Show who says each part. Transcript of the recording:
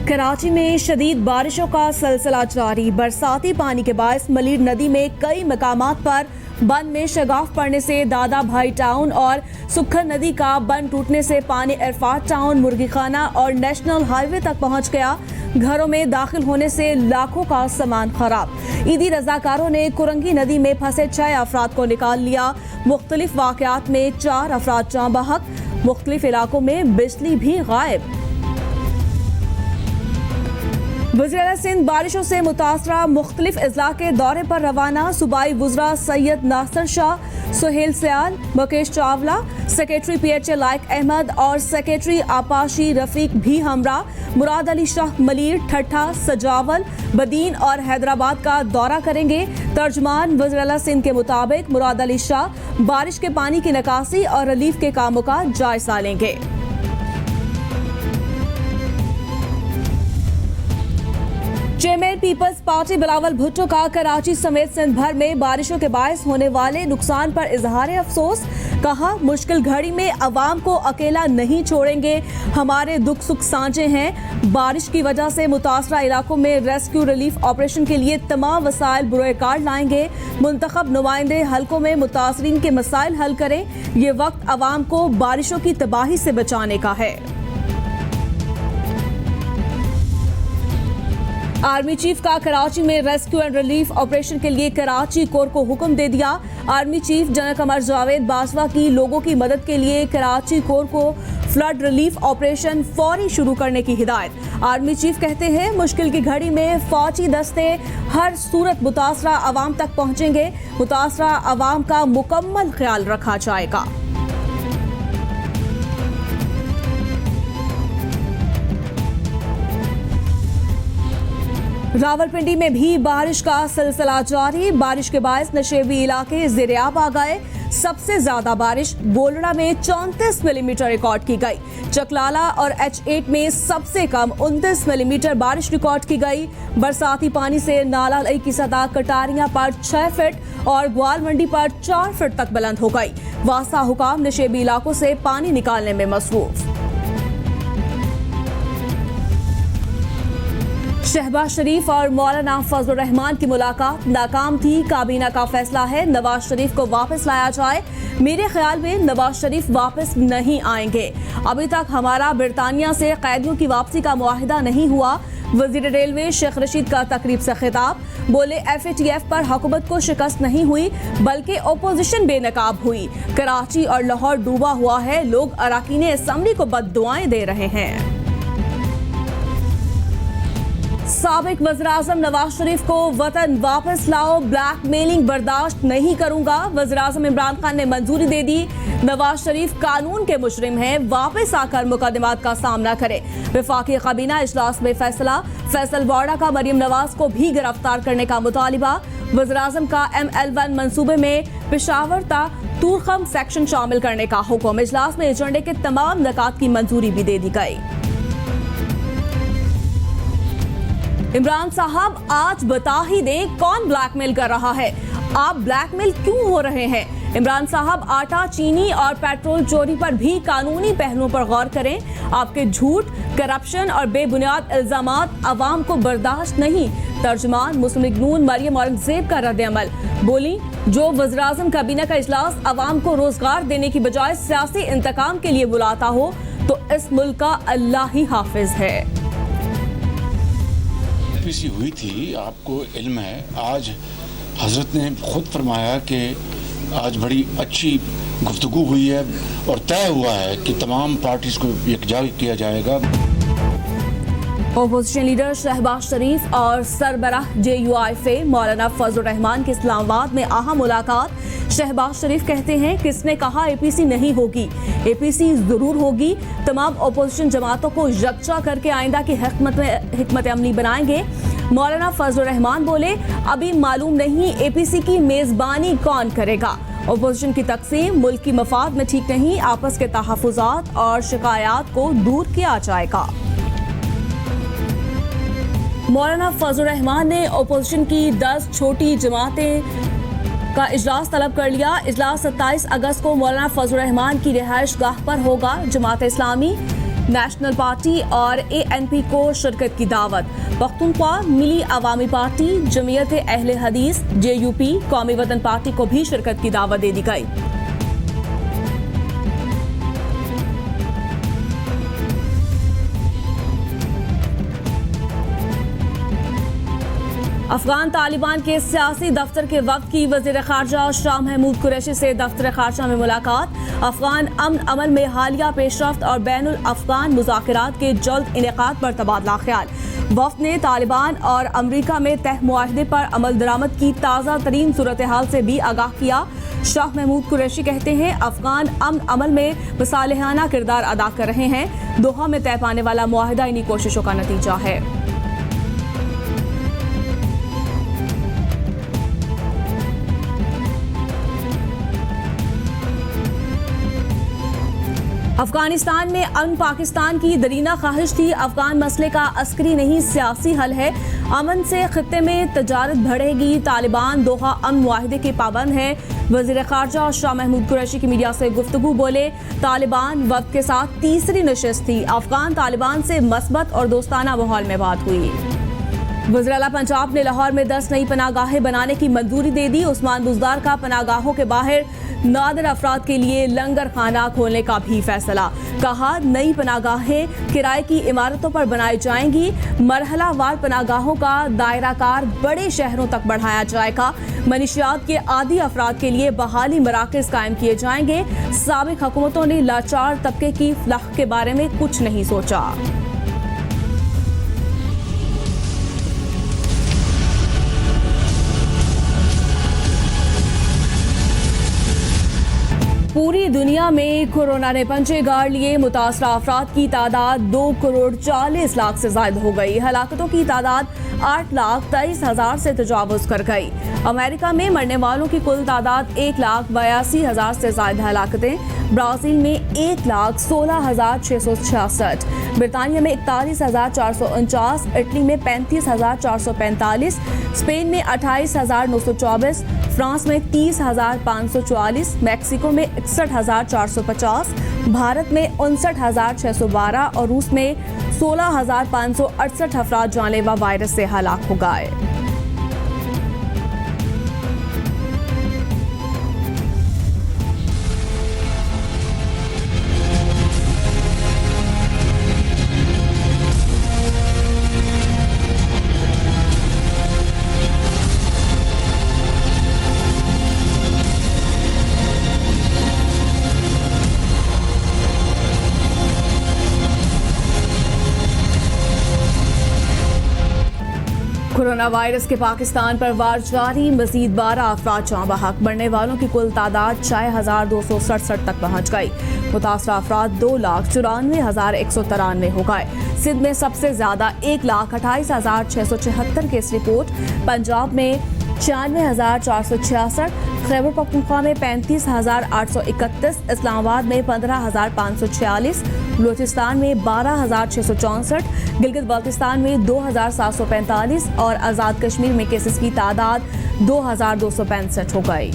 Speaker 1: कराची में शदीद बारिशों का सिलसिला जारी। बरसाती पानी के बायस मलीर नदी में कई मकामात पर बंद में शगाफ पड़ने से दादा भाई टाउन और सुखर नदी का बंद टूटने से पानी इरफात टाउन, मुर्गी खाना और नेशनल हाईवे तक पहुंच गया। घरों में दाखिल होने से लाखों का सामान खराब। ईदी रजाकारों ने कुरंगी नदी में फंसे 6 अफराद को निकाल लिया। मुख्तलिफ वाक़यात में 4 अफराद जाँ बहक। मुख्तलिफ इलाकों में बिजली भी गायब। वज़ीर सिंध बारिशों से मुतासरा मुख्तलिफ अजला के दौरे पर रवाना। सूबाई वज़रा सैयद नासिर शाह, सुहेल सयाल, मुकेश चावला, सेक्रेटरी PHA लाइक अहमद और सेक्रेटरी आपाशी रफीक भी हमरा। मुराद अली शाह मलीर, ठट्ठा, सजावल, बदीन और हैदराबाद का दौरा करेंगे। तर्जमान वज़ीर सिंध के मुताबिक मुराद अली शाह बारिश के पानी की निकासी और रिलीफ के कामों का जायजा लेंगे। चेयरमैन पीपल्स पार्टी बिलावल भुट्टो का कराची समेत सिंध भर में बारिशों के बायस होने वाले नुकसान पर इजहार अफसोस। कहा, मुश्किल घड़ी में अवाम को अकेला नहीं छोड़ेंगे, हमारे दुख सुख साझे हैं। बारिश की वजह से मुतासरा इलाकों में रेस्क्यू रिलीफ ऑपरेशन के लिए तमाम वसाइल बुरोए कार्ड लाएंगे। मुंतखब नुमाइंदे हल्कों में मुतासरीन के मसाइल हल करें। ये वक्त अवाम को बारिशों की तबाही से बचाने का है। आर्मी चीफ का कराची में रेस्क्यू एंड रिलीफ ऑपरेशन के लिए कराची कोर को हुक्म दे दिया। Army chief general Qamar Javed Bajwa की लोगों की मदद के लिए कराची कोर को फ्लड रिलीफ ऑपरेशन फौरी शुरू करने की हिदायत। आर्मी चीफ कहते हैं, मुश्किल की घड़ी में फौजी दस्ते हर सूरत मुतासरा अवाम तक पहुंचेंगे। मुतासरा अवाम का मुकम्मल ख्याल रखा जाएगा। रावलपिंडी में भी बारिश का सिलसिला जारी। बारिश के बायस नशेबी इलाके ज़ेर-ए-आब आ गए। सबसे ज्यादा बारिश गोलड़ा में 34 मिलीमीटर रिकॉर्ड की गई। चकलाला और H8 में सबसे कम 29 मिलीमीटर बारिश रिकॉर्ड की गई। बरसाती पानी से नाला लई की सतह कटारियां पर 6 फीट और ग्वाल मंडी पर 4 फीट तक बुलंद हो गई। वास्ता हुकाम नशेबी इलाकों से पानी निकालने में मसरूफ। शहबाज शरीफ और मौलाना फजल रहमान की मुलाकात नाकाम थी। काबीना का फैसला है नवाज शरीफ को वापस लाया जाए। मेरे ख्याल में नवाज शरीफ वापस नहीं आएंगे। अभी तक हमारा बरतानिया से कैदियों की वापसी का मुआहिदा नहीं हुआ। वजीर रेलवे शेख रशीद का तकरीब से खिताब। बोले, FATF पर हुकूमत को शिकस्त नहीं हुई बल्कि ओपोजिशन बेनकाब हुई। कराची और लाहौर डूबा हुआ है, लोग अरकान असम्बली को बद्दुआएं दे रहे हैं। साबिक वज़ीर-ए-आज़म नवाज शरीफ को वतन वापस लाओ, ब्लैकमेलिंग बर्दाश्त नहीं करूंगा। वज़ीर-ए-आज़म इमरान खान ने मंजूरी दे दी। नवाज शरीफ कानून के मुजरिम हैं, वापस आकर मुकदमात का सामना करें। वफाकी काबीना इजलास में फैसला। फैसल वार्डा का मरियम नवाज को भी गिरफ्तार करने का मुतालिबा। वज़ीर-ए-आज़म का ML1 मंसूबे में पेशावर ता तूरखम सेक्शन शामिल करने का हुक्म। इजलास में एजेंडे के तमाम नकात की मंजूरी भी दे दी गई। इमरान साहब, आज बता ही दें कौन ब्लैकमेल कर रहा है, आप ब्लैकमेल क्यों हो रहे हैं। इमरान साहब, आटा, चीनी और पेट्रोल चोरी पर भी कानूनी पहलुओं पर गौर करें। आपके झूठ, करप्शन और बेबुनियाद इल्जामात अवाम को बर्दाश्त नहीं। तर्जुमान मुस्लिम लीग नून मरियम औरंगजेब का रद्द-ए-अमल। बोली, जो वज़ीर-ए-आज़म काबीना का इजलास अवाम को रोजगार देने की बजाय सियासी इंतकाम के लिए बुलाता हो तो इस मुल्क का अल्लाह ही हाफिज है।
Speaker 2: हुई थी, आपको इल्म है, आज हजरत ने खुद फरमाया कि आज बड़ी अच्छी गुफ्तगू हुई है और तय हुआ है कि तमाम पार्टीज को यकजा किया जाएगा।
Speaker 1: ओपोजिशन लीडर शहबाज शरीफ और सरबराह JUIF मौलाना फजल रहमान की इस्लामाबाद में अहम मुलाकात। शहबाज शरीफ कहते हैं, किसने कहा APC नहीं होगी, APC जरूर होगी। तमाम ओपोजिशन जमातों को यकजा करके आइंदा की हिकमत अमली बनाएंगे। मौलाना फजल रहमान बोले, अभी मालूम नहीं APC की मेजबानी कौन करेगा। ओपोजिशन की तकसीम मुल्क की मफाद में ठीक नहीं, आपस के तहफ़्फ़ुज़ात और शिकायत को दूर किया जाएगा। मौलाना फजल रहमान ने ओपोजिशन की 10 छोटी जमातें का इजलास तलब कर लिया। इजलास 27 अगस्त को मौलाना फजल रहमान की रिहाइश गाह पर होगा। जमात इस्लामी नेशनल पार्टी और ANP को शिरकत की दावत। पख्तूनख्वा मिली अवामी पार्टी, जमीयत अहले हदीस, JUP, कौमी वतन पार्टी को भी शिरकत की दावत दे दी गई। अफगान तालिबान के सियासी दफ्तर के वक्त की वज़ीर ख़ारजा शाह महमूद कुरैशी से दफ्तर ख़ारजा में मुलाकात। अफगान अमन अमल में हालिया पेशरफ्त और बैनुल अफगान मुज़ाकरात के जल्द इनेकाद पर तबादला ख्याल। वफ़द ने तालिबान और अमरीका में तय मुआहदे पर अमल दरामद की ताज़ा तरीन सूरत हाल से भी आगाह किया। शाह महमूद कुरैशी कहते हैं अफगान अमन अमल में मसालिहाना किरदार अदा कर रहे हैं। दोहा में तय पाने वाला मुआहदा इन्हीं कोशिशों का नतीजा है। अफगानिस्तान में अमन पाकिस्तान की दरीना ख्वाहिश थी। अफगान मसले का अस्करी नहीं सियासी हल है। अमन से खित्ते में तजारत बढ़ेगी। तालिबान दोहा अमन मुआहिदे के पाबंद है। वज़ीर ख़ारजा शाह महमूद कुरैशी की मीडिया से गुफ्तगू बोले तालिबान वक्त के साथ तीसरी नशिस्त थी। अफगान तालिबान से मस्बत और दोस्ताना माहौल में बात हुई। वज़ीर आला पंजाब ने लाहौर में 10 नई पनागाहें बनाने की मंजूरी दे दी। उस्मान बुज़दार का पनागाहों के बाहर नादिर अफराद के लिए लंगर खाना खोलने का भी फैसला। कहा नई पनागाहें किराए की इमारतों पर बनाई जाएंगी। मरहलावार पनागाहों का दायराकार बड़े शहरों तक बढ़ाया जाएगा। मनीशियात के आदी अफराद के लिए बहाली मराकज़ कायम किए जाएंगे। साबिक़ हुकूमतों ने लाचार तबके की फलाह के बारे में कुछ नहीं सोचा। पूरी दुनिया में कोरोना ने पंजे गाड़ लिए। मुतासरा अफराद की तादाद 2,40,00,000 से ज्यादा हो गई। हलाकतों की तादाद 8,23,000 से तजावुज कर गई। अमेरिका में मरने वालों की कुल तादाद 1,82,000 से ज्यादा हलाकतें। ब्राज़ील में 1,16,666, बरतानिया में 41,449, इटली में 35,445, स्पेन में 28,924, फ्रांस में 30,544, मैक्सिको में 61,450, भारत में 59,612 और रूस में 16,568 अफराद जानलेवा वायरस से हलाक हो गए। कोरोना वायरस के पाकिस्तान पर वार जारी। मजीद 12 अफराद जाँ बहक। मरने वालों की कुल तादाद 6,267 तक पहुँच गई। मुतासरा अफराद 2,94,193 हो गए। सिंध में सबसे ज्यादा 1,28,676 केस रिपोर्ट। पंजाब में 96,466, खैबर पख्तूनख्वा में 35,831, इस्लामाबाद में 15,546, बलूचिस्तान में 12,664, गिलगित बल्तिस्तान में 2,745 और आज़ाद कश्मीर में केसेस की तादाद 2,265 हो गई।